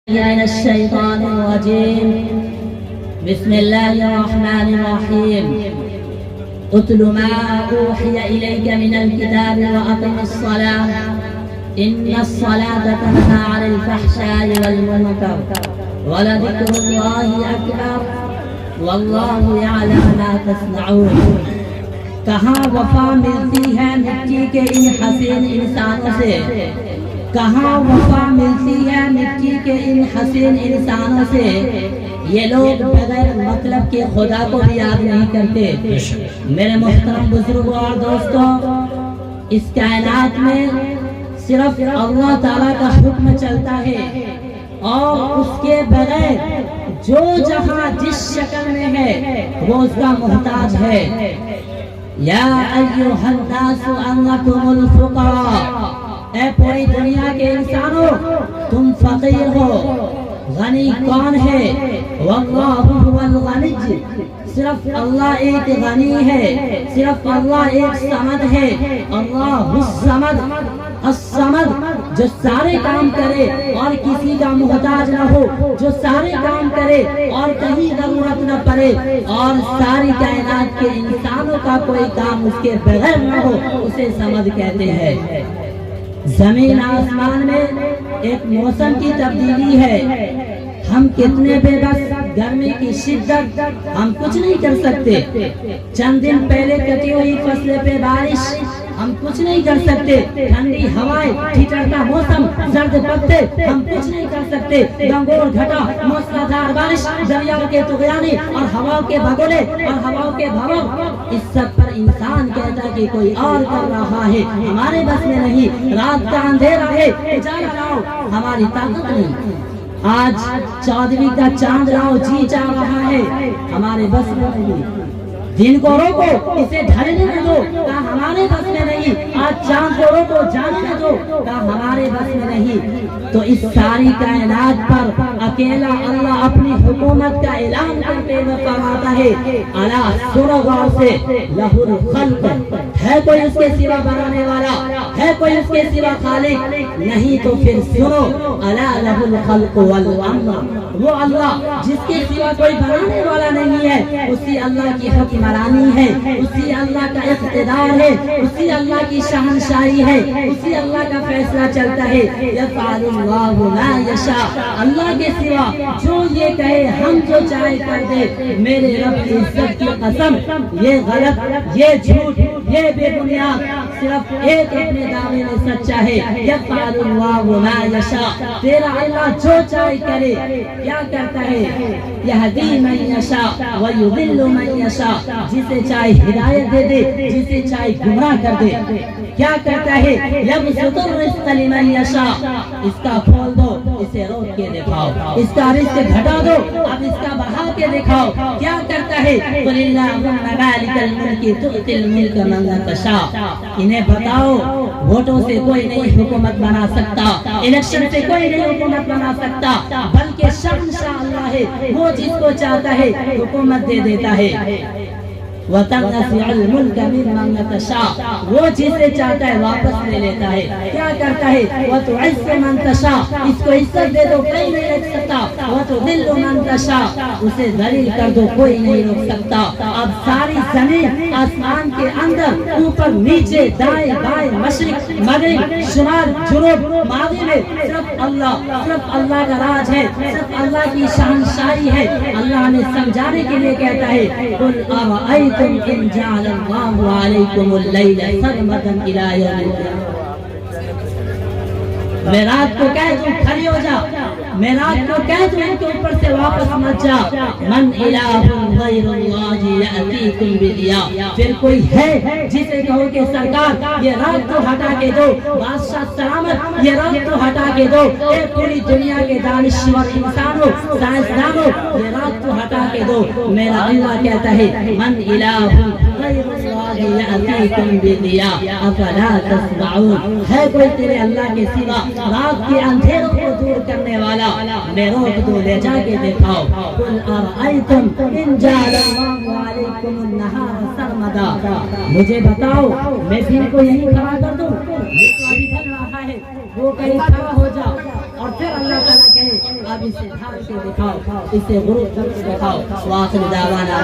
من الشيطان الرجيم. بسم الله الرحمن الرحيم. اتل ما أوحي إليك من الكتاب وأقم الصلاة إن الصلاة تنهى عن الفحشاء والمنكر ولذكر الله أكبر والله يعلم ما تصنعون. کہاں وفا ملتی ہے مٹی کے ان حسین انسانوں سے، کہاں وفا ملتی ہے مٹی کے ان حسین انسانوں سے. یہ لوگ بغیر مطلب کے خدا کو بھی یاد نہیں کرتے. میرے محترم بزرگوں اور دوستوں، اس کائنات میں صرف اللہ تعالیٰ کا حکم چلتا ہے اور اس کے بغیر جو جہاں جس شکل میں ہے وہ اس کا محتاج ہے. یا ایھا الناس انتم الفقراء، اے پوری دنیا کے انسانوں تم فقیر ہو. غنی کون ہے؟ واللہ هو الغنی، صرف اللہ ایک غنی ہے، صرف اللہ ایک صمد ہے. اللہ الصمد، الصمد جو سارے کام کرے اور کسی کا محتاج نہ ہو، جو سارے کام کرے اور کہیں ضرورت نہ پڑے، اور ساری کائنات کے انسانوں کا کوئی کام اس کے بغیر نہ ہو، اسے صمد کہتے ہیں. زمین آسمان میں ایک موسم کی تبدیلی ہے. ہم کتنے بے بس، گرمی کی شدت ہم کچھ نہیں کر سکتے. چند دن پہلے کٹی ہوئی فصل پہ بارش ہم کچھ نہیں کر سکتے. ٹھنڈی ہوائیں، ٹھٹرتا موسم، زرد پتے ہم کچھ نہیں کر سکتے. گنگور گھٹا، موسلادھار بارش، دریاؤں کے طغیانے اور ہواؤں کے بھگوڑے اور ہواؤں کے بھنور، اس سب پر انسان کہتا ہے کہ کوئی اور کر رہا ہے، ہمارے بس میں نہیں. رات کا اندھیرا ہے، اجالا لاؤ، ہماری طاقت نہیں. آج 14ویں کا چاند لاؤ، جی چاہ رہا ہے، ہمارے بس میں نہیں. دن کو روکو، اسے ڈھلنے نہ دو، کہا ہمارے بس میں نہیں. آج چاند کو روکو، جانے نہ دو، کہا ہمارے بس میں نہیں. تو اس ساری کائنات پر اکیلا اللہ اپنی حکومت کا اعلان کرتے ہوئے فرماتا ہے، الا سنو غور سے، لہ الخلق، ہے کوئی اس کے سوا بنانے والا؟ ہے کوئی اس کے سوا خالق؟ نہیں تو پھر سنو، الا لہ الخلق والامر، وہ اللہ جس کے سوا کوئی بنانے والا نہیں ہے، اسی اللہ کی حکمرانی ہے، اسی اللہ کا اقتدار ہے، اسی اللہ کی شہنشاہی ہے، اسی اللہ کا فیصلہ چلتا ہے. یفعل اللہ ما یشاء، اللہ کے سوا جو یہ کہے ہم جو چاہے کر دے. میرے رب کی عزت کی قسم، یہ غلط، یہ جھوٹ، یہ بے بنیاد صرف ایک اپنے دعوے میں سچا ہے. یفعل اللہ ما یشاء، تیرا اللہ جو چاہے کرے. کیا کرتا ہے؟ یہدی من یشاء ویضل من یشاء، جسے چاہے ہدایت دے دے، جسے چاہے گمراہ کر دے. کیا کرتا ہے؟ یبسط الرزق لمن یشاء، اس کا کھول دو، اسے روک کے دکھاؤ. اس کا رزق گھٹا دو، اب اس کا بڑھا کے دکھاؤ. کیا کرتا ہے؟ قل اللہم مالک الملک تؤتی الملک من تشاء. انہیں بتاؤ، ووٹوں سے کوئی نہیں حکومت بنا سکتا، الیکشن سے کوئی نہیں حکومت بنا سکتا، بلکہ شہنشاہ اللہ ہے، وہ جس کو چاہتا ہے حکومت دے دیتا ہے. وَتَنْزِعُ الْمُلْكَ مِمَّن تَشَاءُ، وہ جسے چاہتا ہے واپس لے لیتا ہے. کیا کرتا ہے؟ وَتُعِزُّ مَن تَشَاءُ، اس کو عزت دے دو، کوئی نہیں روک سکتا. وَتُذِلُّ مَن تَشَاءُ، اسے ذلیل کر دو، کوئی نہیں روک سکتا. اب ساری زمین آسمان کے اندر، اوپر نیچے، دائیں بائیں، مشرق مغرب، شمال جنوب، ماضی میں صرف اللہ کا راج ہے، صرف اللہ کی شہنشاہی ہے. اللہ نے سمجھانے کے لیے کہتا ہے، قُلْ أَرَأَيْتُمْ إِنْ جَعَلَ اللَّهُ عَلَيْكُمُ اللَّيْلَ سَرْمَدًا إِلَى يَوْمِ الْقِيَامَةِ. میں رات کو کہہ تم کھڑی ہو جا، میں رات کو کہہ تم ان کے اوپر سے واپس مت جا. من الہ غیر اللہ یأتیکم بضیاء، پھر کوئی ہے جسے کہو کہ سرکار یہ رات کو ہٹا کے دو، بادشاہ سلامت یہ رات کو ہٹا کے دو. اے پوری دنیا کے دانشور انسانوں، سائنسدانوں، یہ رات کو ہٹا کے دو. میرا اللہ کہتا ہے، من الہ غیر اللہ یأتیکم بضیاء افلا تسمعون، ہے کوئی تیرے اللہ کے سوا رات کے اندھیروں کو دور کرنے والا؟ میں روک دو، لے جا کے دکھاؤ. قل ارأیتم ان جعل اللہ علیکم النہار سرمدا، مجھے بتاؤ میں دن کو یہی کھڑا کر دوں؟ یہ ابھی چل رہا ہے، وہ کہیں کھڑا ہو جا اور پھر اللہ تعالیٰ کہے اب اسے ڈھال کے دکھاؤ، اسے غروب کر کے دکھاؤ. وآخر دعوانا